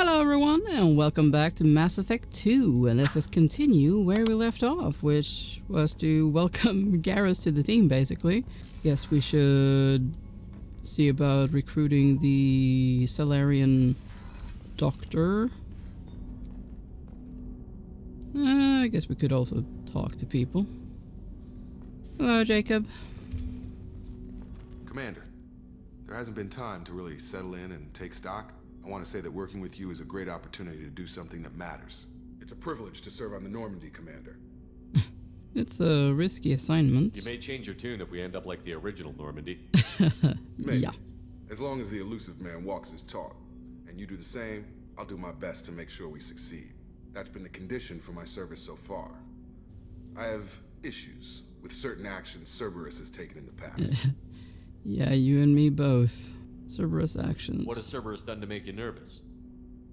Hello everyone, and welcome back to Mass Effect 2, and let's just continue where we left off, which was to welcome Garrus to the team, basically. Guess we should see about recruiting the Salarian doctor. I guess we could also talk to people. Hello, Jacob. Commander, there hasn't been time to really settle in and take stock. I want to say that working with you is a great opportunity to do something that matters. It's a privilege to serve on the Normandy, Commander. It's a risky assignment. You may change your tune if we end up like the original Normandy. Maybe. Yeah. As long as the elusive man walks his talk, and you do the same, I'll do my best to make sure we succeed. That's been the condition for my service so far. I have issues with certain actions Cerberus has taken in the past. Yeah, you and me both. Cerberus actions. What has Cerberus done to make you nervous?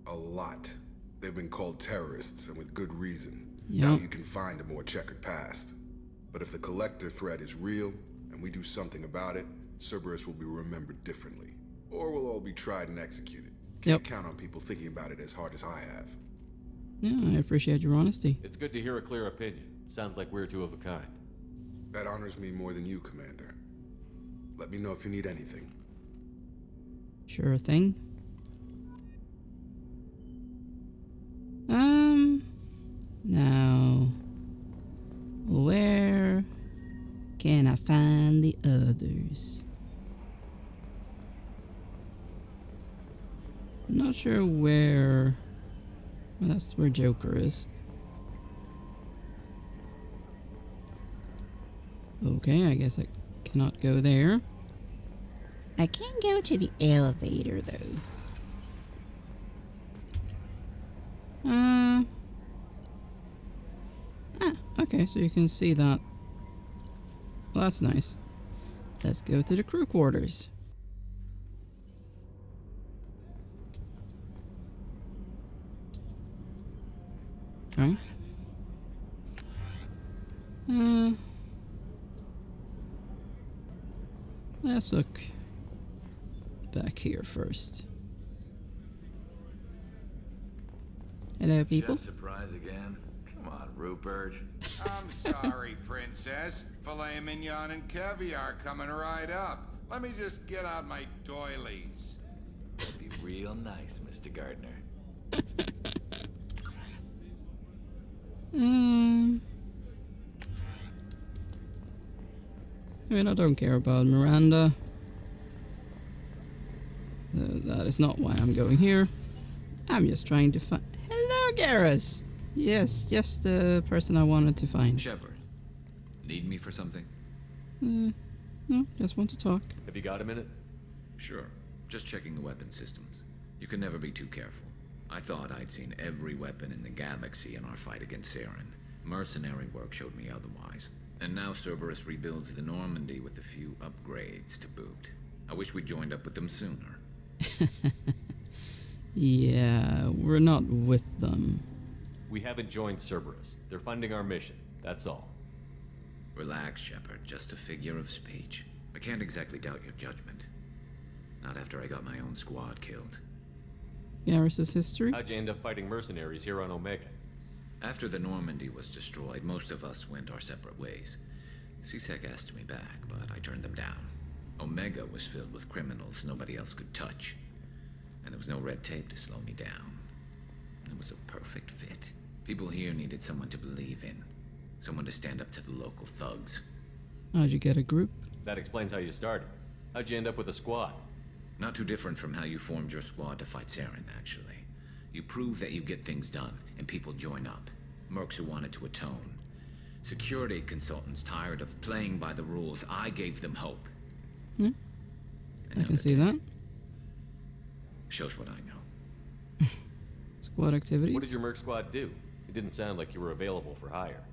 A lot. They've been called terrorists, and with good reason. Yep. Now you can find a more checkered past. But if the Collector threat is real, and we do something about it, Cerberus will be remembered differently. Or we'll all be tried and executed. Can't count on people thinking about it as hard as I have. Yeah, I appreciate your honesty. It's good to hear a clear opinion. Sounds like we're two of a kind. That honors me more than you, Commander. Let me know if you need anything. Sure thing. Now, where can I find the others? I'm not sure where. Well, that's where Joker is. Okay, I guess I cannot go there. I can go to the elevator, though. Okay, so you can see that. Well, that's nice. Let's go to the crew quarters. Okay. Let's look back here first. Hello, people. Chef surprise again? Come on, Rupert. I'm sorry, Princess. Filet mignon and caviar coming right up. Let me just get out my doilies. That'd be real nice, Mr. Gardner. I mean, I don't care about Miranda. That is not why I'm going here. I'm just trying to find... Hello, Garrus! Yes, just the person I wanted to find. Shepard, need me for something? No, just want to talk. Have you got a minute? Sure. Just checking the weapon systems. You can never be too careful. I thought I'd seen every weapon in the galaxy in our fight against Saren. Mercenary work showed me otherwise. And now Cerberus rebuilds the Normandy with a few upgrades to boot. I wish we'd joined up with them sooner. Yeah, we're not with them. We haven't joined Cerberus. They're funding our mission. That's all. Relax, Shepard. Just a figure of speech. I can't exactly doubt your judgment. Not after I got my own squad killed. Garrus's history? How'd you end up fighting mercenaries here on Omega? After the Normandy was destroyed, most of us went our separate ways. C-Sec asked me back, but I turned them down. Omega was filled with criminals nobody else could touch. And there was no red tape to slow me down. It was a perfect fit. People here needed someone to believe in. Someone to stand up to the local thugs. How'd you get a group? That explains how you started. How'd you end up with a squad? Not too different from how you formed your squad to fight Saren, actually. You prove that you get things done, and people join up. Mercs who wanted to atone. Security consultants tired of playing by the rules. I gave them hope. Yeah, I can see that. Shows what I know. Squad activities? What did your merc squad do? It didn't sound like you were available for hire.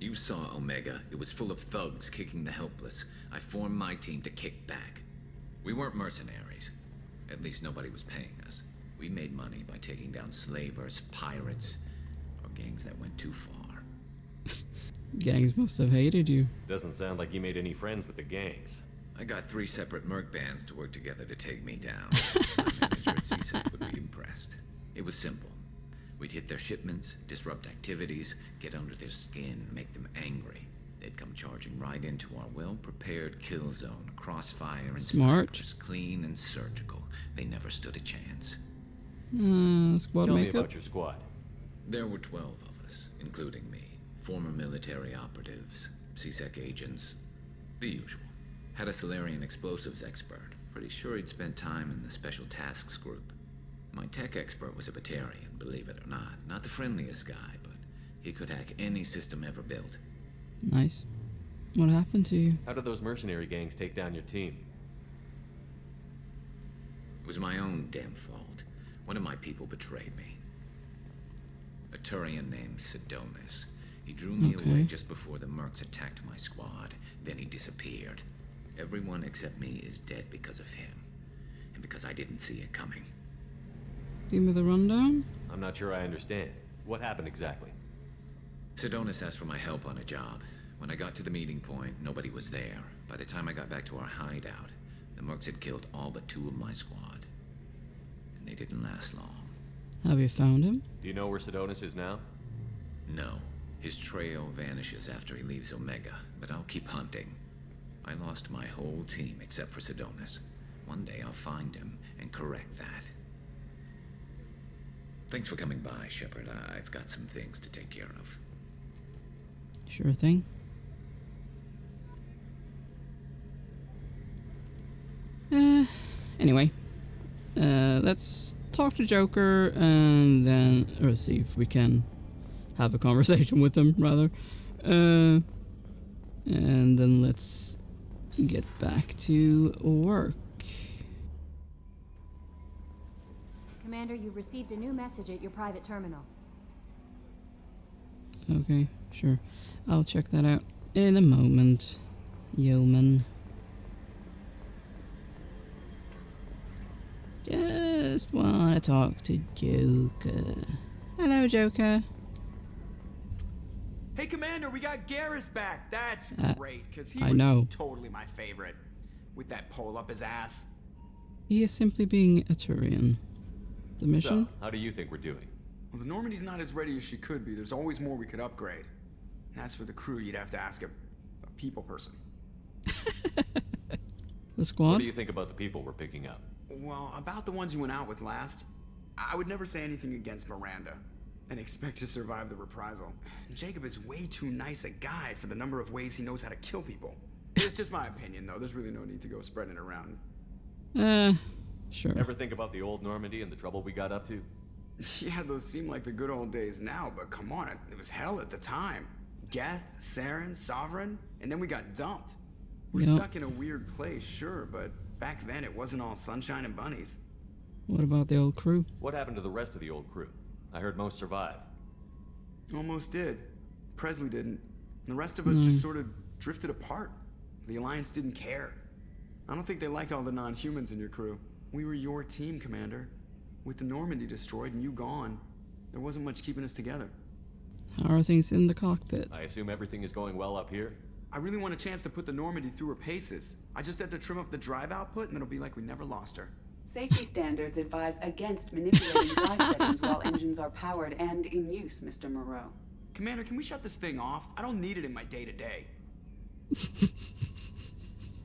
You saw Omega. It was full of thugs kicking the helpless. I formed my team to kick back. We weren't mercenaries. At least nobody was paying us. We made money by taking down slavers, pirates, or gangs that went too far. Gangs must have hated you. Doesn't sound like you made any friends with the gangs. I got 3 separate merc bands to work together to take me down. My manager at C-Sec would be impressed. It was simple. We'd hit their shipments, disrupt activities, get under their skin, make them angry. They'd come charging right into our well-prepared kill zone, crossfire and Smart. snipers, clean and surgical. They never stood a chance. Squad Tell me makeup. about your squad. There were 12 of us, including me. Former military operatives, CSEC agents, the usual. Had a Salarian explosives expert. Pretty sure he'd spent time in the Special Tasks Group. My tech expert was a Batarian, believe it or not. Not the friendliest guy, but he could hack any system ever built. Nice. What happened to you? How did those mercenary gangs take down your team? It was my own damn fault. One of my people betrayed me. A Turian named Sidonis. He drew me away just before the mercs attacked my squad. Then he disappeared. Everyone except me is dead because of him. And because I didn't see it coming. Give me the rundown. I'm not sure I understand. What happened exactly? Sidonis asked for my help on a job. When I got to the meeting point, nobody was there. By the time I got back to our hideout, the mercs had killed all but 2 of my squad. And they didn't last long. Have you found him? Do you know where Sidonis is now? No. His trail vanishes after he leaves Omega, but I'll keep hunting. I lost my whole team except for Sidonis. One day I'll find him and correct that. Thanks for coming by, Shepard. I've got some things to take care of. Sure thing. Anyway. Let's talk to Joker and then... or see if we can have a conversation with him, rather. And then let's get back to work. Commander, you've received a new message at your private terminal. Okay, sure. I'll check that out in a moment, yeoman. Just wanna talk to Joker. Hello, Joker. Hey, Commander, we got Garrus back. That's great, because he I was know. totally my favorite. With that pole up his ass. He is simply being a Turian. The mission? So, how do you think we're doing? Well, the Normandy's not as ready as she could be. There's always more we could upgrade. And as for the crew, you'd have to ask a people person. The squad? What do you think about the people we're picking up? Well, about the ones you went out with last, I would never say anything against Miranda and expect to survive the reprisal. Jacob is way too nice a guy for the number of ways he knows how to kill people. It's just my opinion, though. There's really no need to go spreading it around. Sure. Ever think about the old Normandy and the trouble we got up to? Yeah, those seem like the good old days now, but come on, it was hell at the time. Geth, Saren, Sovereign, and then we got dumped. We're stuck in a weird place, sure, but back then it wasn't all sunshine and bunnies. What about the old crew? What happened to the rest of the old crew? I heard most survived. Almost did. Presley didn't. The rest of us just sort of drifted apart. The Alliance didn't care. I don't think they liked all the non-humans in your crew. We were your team, Commander. With the Normandy destroyed and you gone, there wasn't much keeping us together. How are things in the cockpit? I assume everything is going well up here? I really want a chance to put the Normandy through her paces. I just have to trim up the drive output and it'll be like we never lost her. Safety standards advise against manipulating drive settings while engines are powered and in use, Mr. Moreau. Commander, can we shut this thing off? I don't need it in my day-to-day.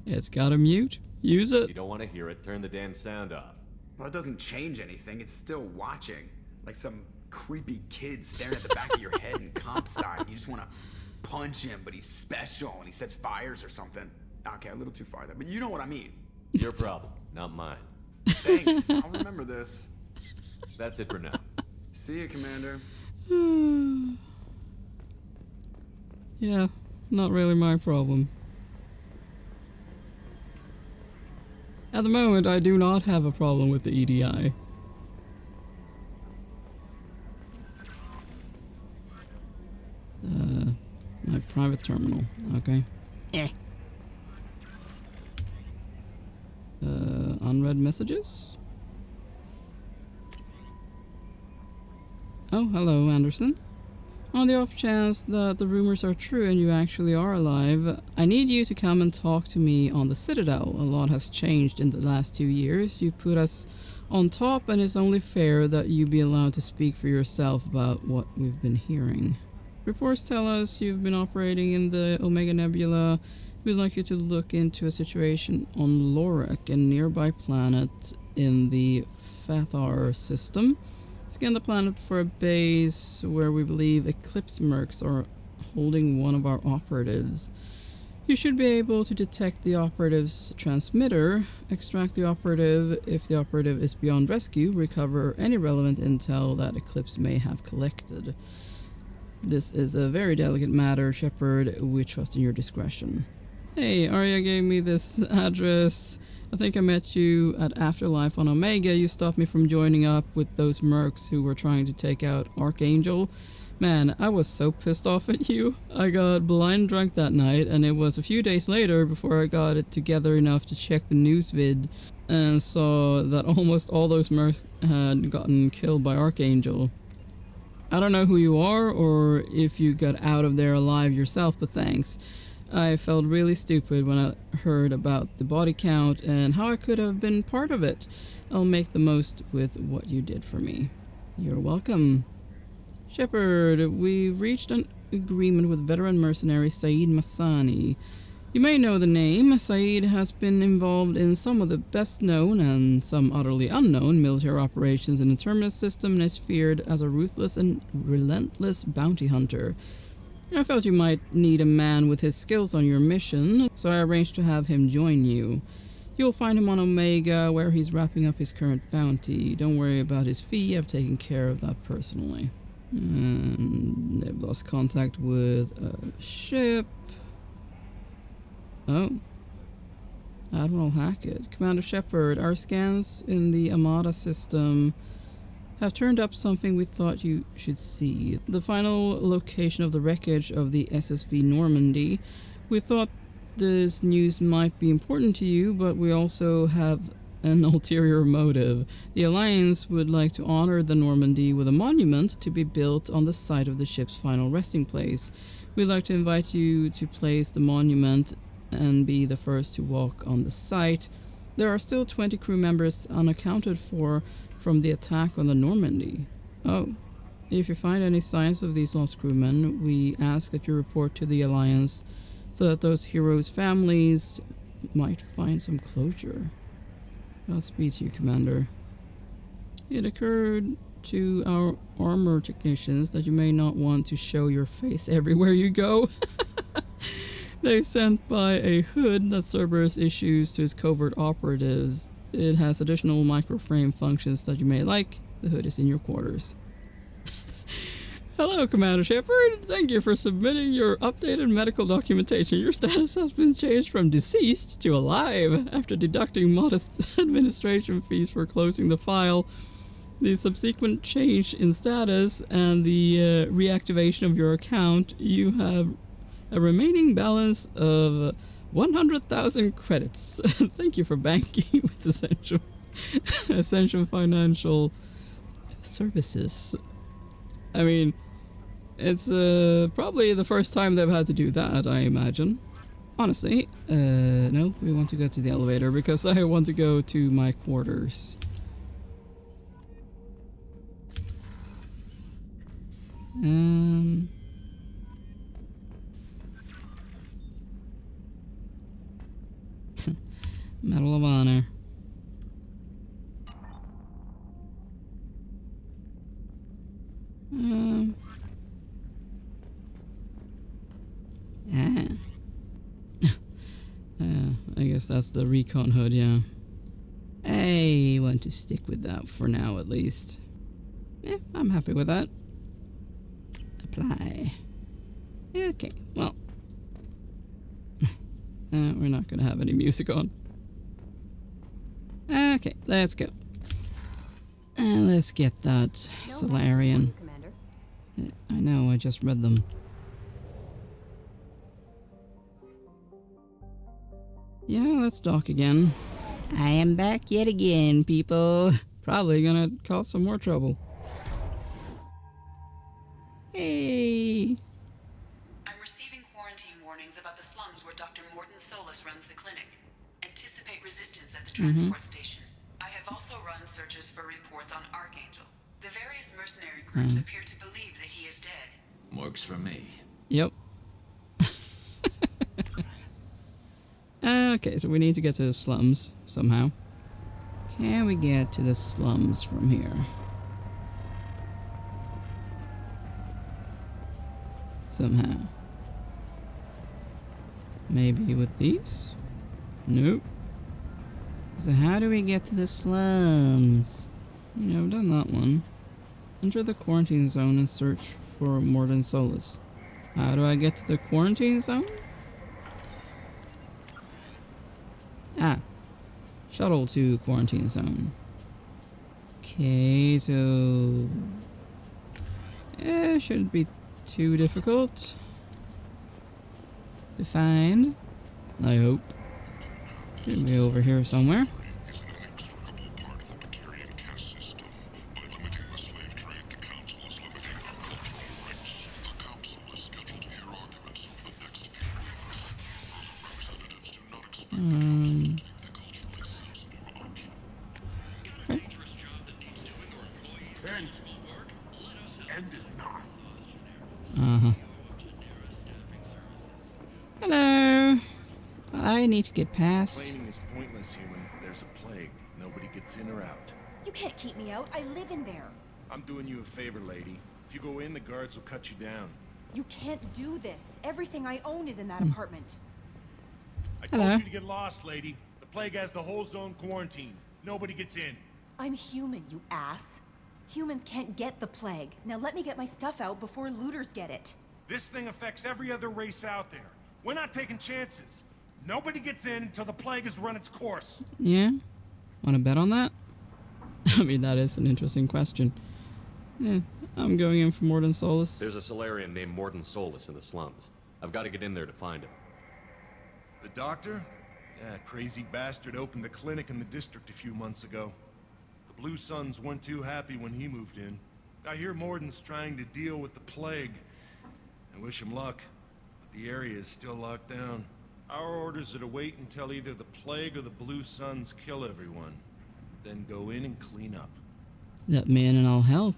It's got a mute. Use If it. you don't want to hear it, turn the damn sound off. Well, it doesn't change anything. It's still watching. Like some creepy kid staring at the back of your head in comp sci. You just want to punch him, but he's special and he sets fires or something. Okay, a little too far there, but you know what I mean. Your problem, not mine. Thanks. I'll remember this. That's it for now. See you, Commander. Yeah, not really my problem. At the moment, I do not have a problem with the EDI. My private terminal, okay. Unread messages? Oh, hello, Anderson. On the off chance that the rumors are true and you actually are alive, I need you to come and talk to me on the Citadel. A lot has changed in the last 2 years. You put us on top, and it's only fair that you be allowed to speak for yourself about what we've been hearing. Reports tell us you've been operating in the Omega Nebula. We'd like you to look into a situation on Lorak, a nearby planet in the Fathar system. Scan the planet for a base where we believe Eclipse Mercs are holding one of our operatives. You should be able to detect the operative's transmitter, extract the operative if the operative is beyond rescue, recover any relevant intel that Eclipse may have collected. This is a very delicate matter, Shepard. We trust in your discretion. Hey, Arya gave me this address. I think I met you at Afterlife on Omega. You stopped me from joining up with those mercs who were trying to take out Archangel. Man, I was so pissed off at you. I got blind drunk that night, and it was a few days later before I got it together enough to check the news vid and saw that almost all those mercs had gotten killed by Archangel. I don't know who you are or if you got out of there alive yourself, but thanks. I felt really stupid when I heard about the body count and how I could have been part of it. I'll make the most with what you did for me. You're welcome. Shepard, we reached an agreement with veteran mercenary Saeed Massani. You may know the name. Saeed has been involved in some of the best known and some utterly unknown military operations in the Terminus system and is feared as a ruthless and relentless bounty hunter. I felt you might need a man with his skills on your mission, so I arranged to have him join you. You'll find him on Omega, where he's wrapping up his current bounty. Don't worry about his fee, I've taken care of that personally. And they've lost contact with a ship. Oh. Admiral Hackett. Commander Shepard, our scans in the Amada system have turned up something we thought you should see. The final location of the wreckage of the SSV Normandy. We thought this news might be important to you, but we also have an ulterior motive. The Alliance would like to honor the Normandy with a monument to be built on the site of the ship's final resting place. We'd like to invite you to place the monument and be the first to walk on the site. There are still 20 crew members unaccounted for from the attack on the Normandy. Oh, if you find any signs of these lost crewmen, we ask that you report to the Alliance so that those heroes' families might find some closure. Godspeed to you, Commander. It occurred to our armor technicians that you may not want to show your face everywhere you go. They sent by a hood that Cerberus issues to his covert operatives. It has additional microframe functions that you may like. The hood is in your quarters. Hello, Commander Shepard. Thank you for submitting your updated medical documentation. Your status has been changed from deceased to alive after deducting modest administration fees for closing the file. The subsequent change in status and the reactivation of your account, you have a remaining balance of 100,000 credits. Thank you for banking with essential financial services. I mean, it's probably the first time they've had to do that, I imagine. Honestly, no, we want to go to the elevator because I want to go to my quarters. Medal of Honor. I guess that's the recon hood, yeah. I want to stick with that for now, at least. I'm happy with that. Apply. Okay, well. We're not gonna have any music on. Okay, let's go. Let's get that Salarian. I know, I just read them. Yeah, let's dock again. I am back yet again, people. Probably gonna cause some more trouble. Hey! I'm receiving quarantine warnings about the slums where Dr. Morton Solus runs the clinic. Anticipate resistance at the transport station. I have I've also run searches for reports on Archangel. The various mercenary groups appear to believe that he is dead. Works for me. Yep. Okay, so we need to get to the slums somehow. Can we get to the slums from here? Somehow. Maybe with these? Nope. So how do we get to the slums? You know, I've done that one. Enter the quarantine zone and search for Morden Solus. How do I get to the quarantine zone? Ah. Shuttle to quarantine zone. Okay, so... shouldn't be too difficult to find. I hope. Should be over here somewhere. Okay. Uh-huh. Hello. I need to get past. Complaining is pointless, human. There's a plague. Nobody gets in or out. You can't keep me out. I live in there. I'm doing you a favor, lady. If you go in, the guards will cut you down. You can't do this. Everything I own is in that apartment. I Hello. told you to get lost, lady. The plague has the whole zone quarantined. Nobody gets in. I'm human, you ass. Humans can't get the plague. Now let me get my stuff out before looters get it. This thing affects every other race out there. We're not taking chances. Nobody gets in until the plague has run its course. Yeah? Want to bet on that? I mean, that is an interesting question. Yeah, I'm going in for Morden Solus. There's a Salarian named Morden Solus in the slums. I've got to get in there to find him. The doctor? Yeah, crazy bastard opened a clinic in the district a few months ago. The Blue Suns weren't too happy when he moved in. I hear Morden's trying to deal with the plague. I wish him luck, but the area is still locked down. Our orders are to wait until either the plague or the Blue Suns kill everyone. Then go in and clean up. Let me in and I'll help.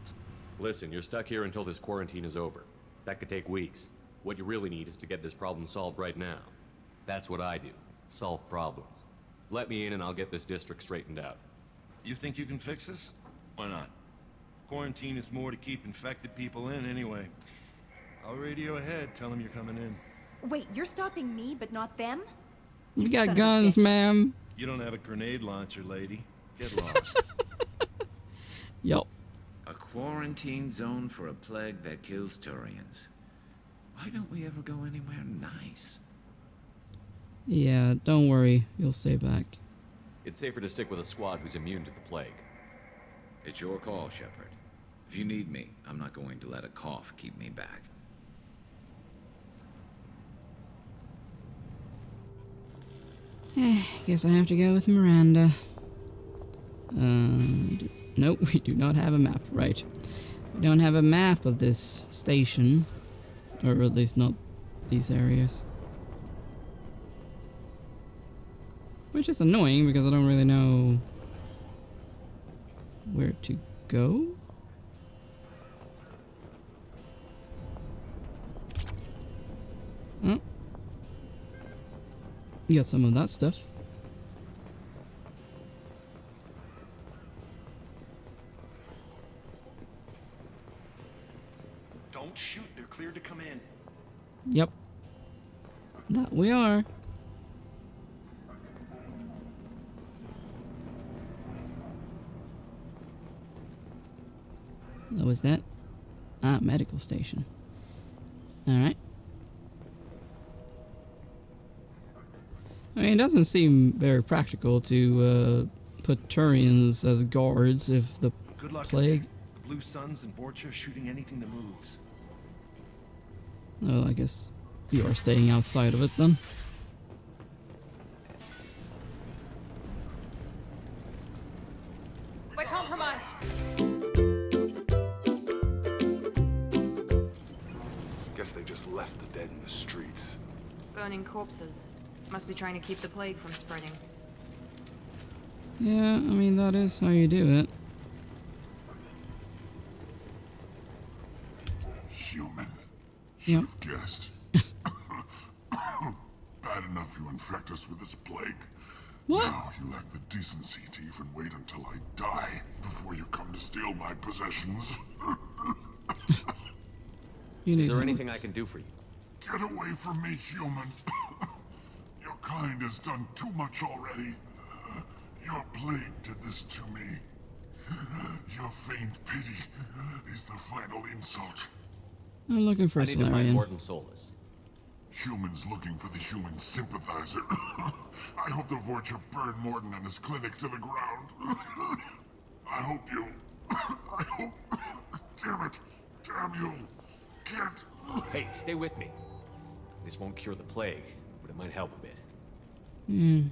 Listen, you're stuck here until this quarantine is over. That could take weeks. What you really need is to get this problem solved right now. That's what I do. Solve problems. Let me in and I'll get this district straightened out. You think you can fix this? Why not? Quarantine is more to keep infected people in anyway. I'll radio ahead, tell them you're coming in. Wait, you're stopping me, but not them? You son got of a guns, bitch. ma'am. You don't have a grenade launcher, lady. Get lost. Yup. A quarantine zone for a plague that kills Turians. Why don't we ever go anywhere nice? Yeah, don't worry. You'll stay back. It's safer to stick with a squad who's immune to the plague. It's your call, Shepard. If you need me, I'm not going to let a cough keep me back. Guess I have to go with Miranda. Nope, we do not have a map. Right. We don't have a map of this station. Or at least not these areas. Which is annoying because I don't really know where to go. Oh. You got some of that stuff. Don't shoot, they're cleared to come in. Yep. That we are. What was that? Ah, medical station. Alright. I mean, it doesn't seem very practical to put Turians as guards if the Good luck. plague... The Blue Suns and Vorcha shooting anything that moves. Oh, I guess you are staying outside of it then. We're compromised. Guess they just left the dead in the streets. Burning corpses. Must be trying to keep the plague from spreading. Yeah, I mean, that is how you do it. Human. Yep. Should have guessed. Bad enough you infect us with this plague. What? Now you lack the decency to even wait until I die before you come to steal my possessions. You need Is there help. anything I can do for you? Get away from me, human. Your kind has done too much already. Your plague did this to me. Your feigned pity is the final insult. I'm looking for I a need to find Salarian. Morton Solus. Humans looking for the human sympathizer. I hope the Vorcha burn Morton and his clinic to the ground. I hope you... I hope... Damn it. Damn you. Can't... Hey, stay with me. This won't cure the plague, but it might help a bit. Hmm.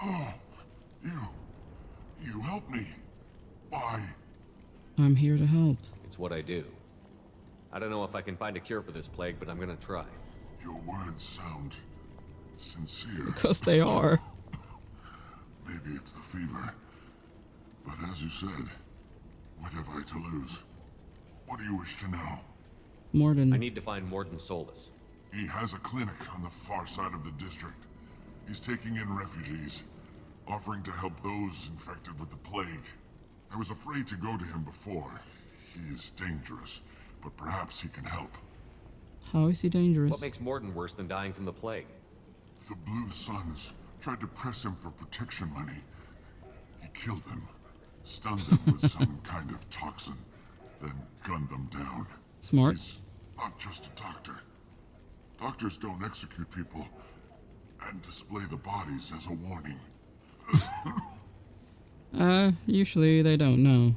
Oh, you help me. Why? I'm here to help. It's what I do. I don't know if I can find a cure for this plague, but I'm gonna try. Your words sound sincere. Because they are. Maybe it's the fever. But as you said, what have I to lose? What do you wish to know? Morton. I need to find Morton Solus. He has a clinic on the far side of the district. He's taking in refugees, offering to help those infected with the plague. I was afraid to go to him before. He is dangerous, but perhaps he can help. How is he dangerous? What makes Morton worse than dying from the plague? The Blue Suns tried to press him for protection money. He killed them, stunned them with some kind of toxin, then gunned them down. Smart. He's not just a doctor. Doctors don't execute people and display the bodies as a warning. Usually they don't know.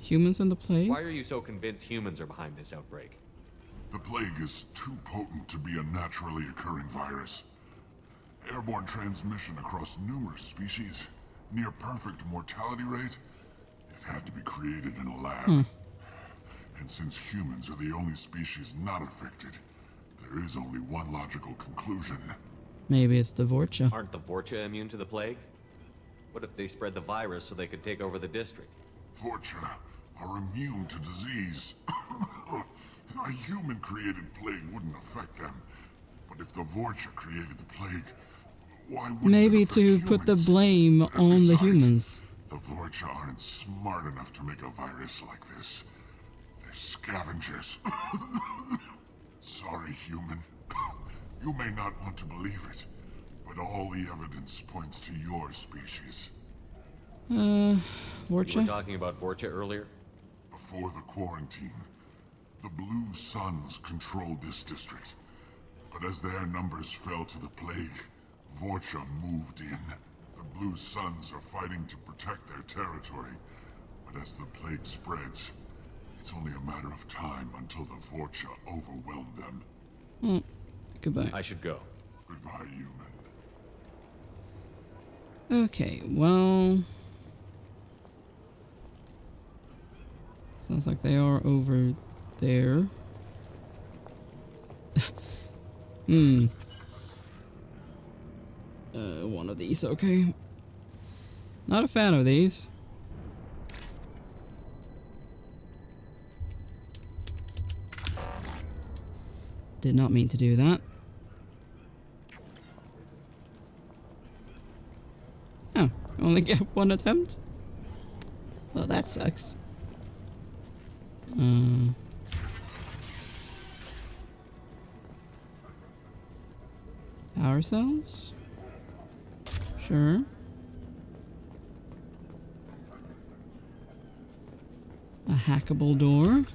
Humans in the plague? Why are you so convinced humans are behind this outbreak? The plague is too potent to be a naturally occurring virus. Airborne transmission across numerous species, near perfect mortality rate. It had to be created in a lab. And since humans are the only species not affected, there is only one logical conclusion. Maybe it's the Vorcha. Aren't the Vorcha immune to the plague? What if they spread the virus so they could take over the district? Vorcha are immune to disease. A human-created plague wouldn't affect them. But if the Vorcha created the plague, why wouldn't Maybe it affect to put the humans? blame And on the besides, humans. The Vorcha aren't smart enough to make a virus like this. They're scavengers. Sorry, human. You may not want to believe it, but all the evidence points to your species. You were Vorcha? talking about Vorcha earlier? Before the quarantine, the Blue Suns controlled this district. But as their numbers fell to the plague, Vorcha moved in. The Blue Suns are fighting to protect their territory. But as the plague spreads, it's only a matter of time until the Vorcha overwhelm them. Goodbye. I should go. Goodbye, human. Okay, well... Sounds like they are over there. One of these, okay. Not a fan of these. Did not mean to do that. Oh, only get one attempt? Well, that sucks. Power cells? Sure. A hackable door?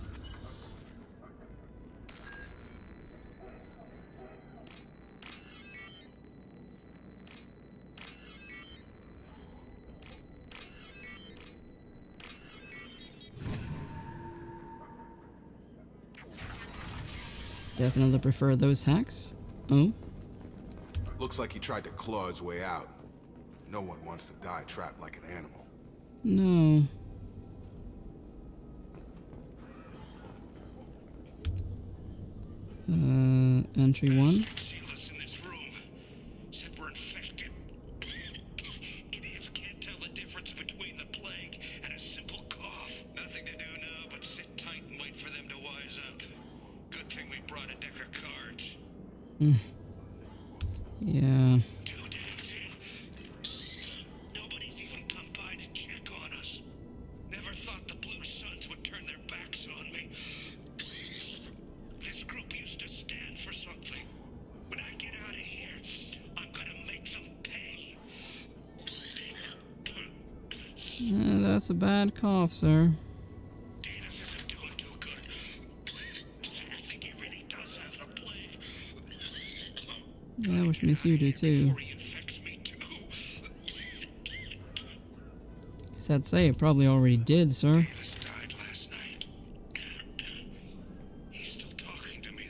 Definitely prefer those hacks. Oh. Looks like he tried to claw his way out. No one wants to die trapped like an animal. No. Entry one. Yeah. 2 days in. Nobody's even come by to check on us. Never thought the Blue Suns would turn their backs on me. This group used to stand for something. When I get out of here, I'm gonna make them pay. That's a bad cough, sir. Davis isn't doing too good. I think he really does have the plague. Yeah, which means you do too. Before he infects me too. I'd say it probably already did, sir. Davis died last night. He's still talking to me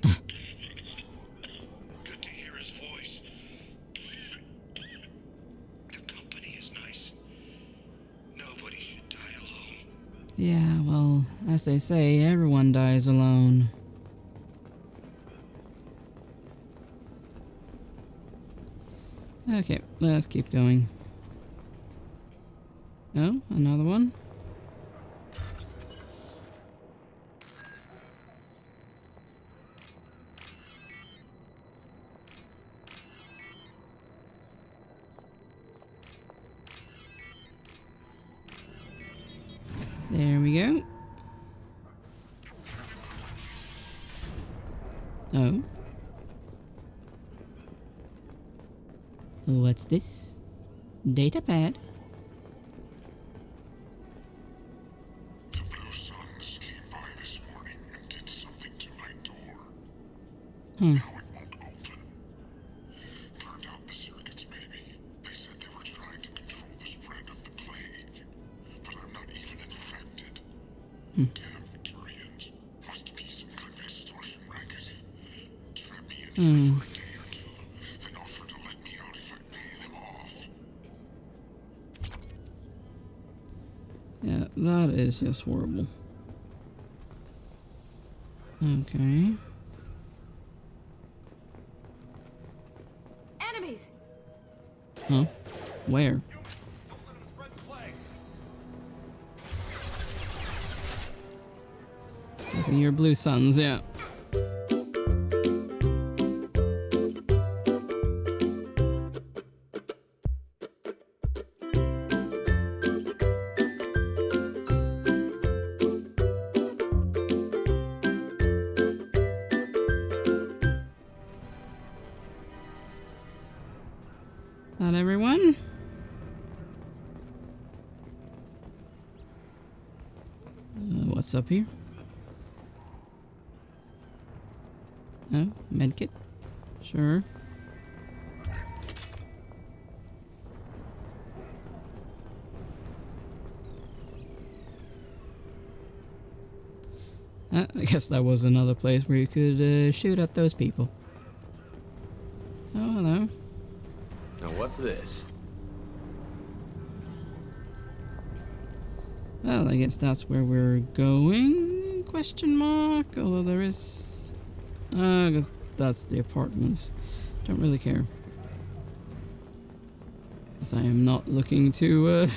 though. Good to hear his voice. The company is nice. Nobody should die alone. Yeah, well, as they say, everyone dies alone. Okay, let's keep going. Oh, another one? There we go. Oh. What's this? Datapad. The Blue Suns came by this morning and did something to my door. Now it won't open. Turned out the circuits, maybe. They said they were trying to control the spread of the plague. But I'm not even infected. Damn Turians. Must be some kind of extortion racket. Trap me in here for a day or two, then offer to let me out if I pay them off. Yeah, that is just horrible. Okay. Enemies! Huh? Where? Don't let them spread the plague. Those are your Blue Suns, yeah. Not everyone? What's up here? Oh, medkit? Sure. I guess that was another place where you could shoot at those people. Oh, hello. Now what's this? Well, I guess that's where we're going? Question mark? Although there is... I guess that's the apartments. Don't really care. Because I am not looking to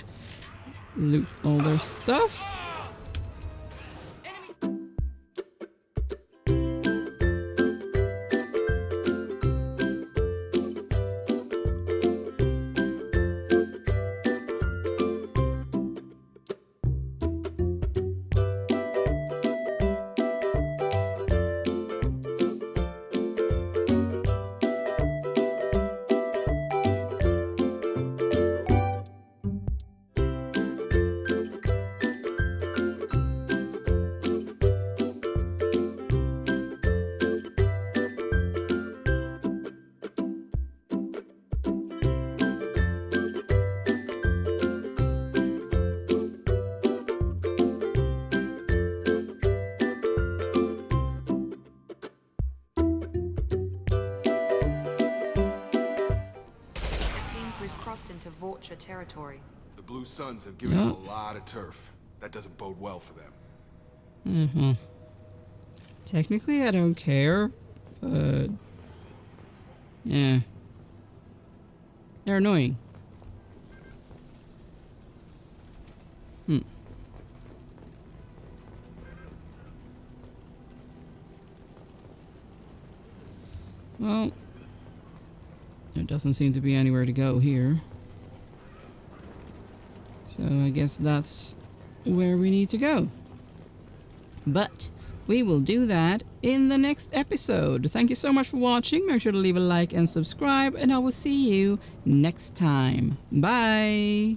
loot all their stuff. Into Vulture territory. The Blue Suns have given them a lot of turf. That doesn't bode well for them. Mm-hmm. Technically, I don't care, but... yeah. They're annoying. Well, there doesn't seem to be anywhere to go here. So I guess that's where we need to go. But we will do that in the next episode. Thank you so much for watching. Make sure to leave a like and subscribe, and I will see you next time. Bye!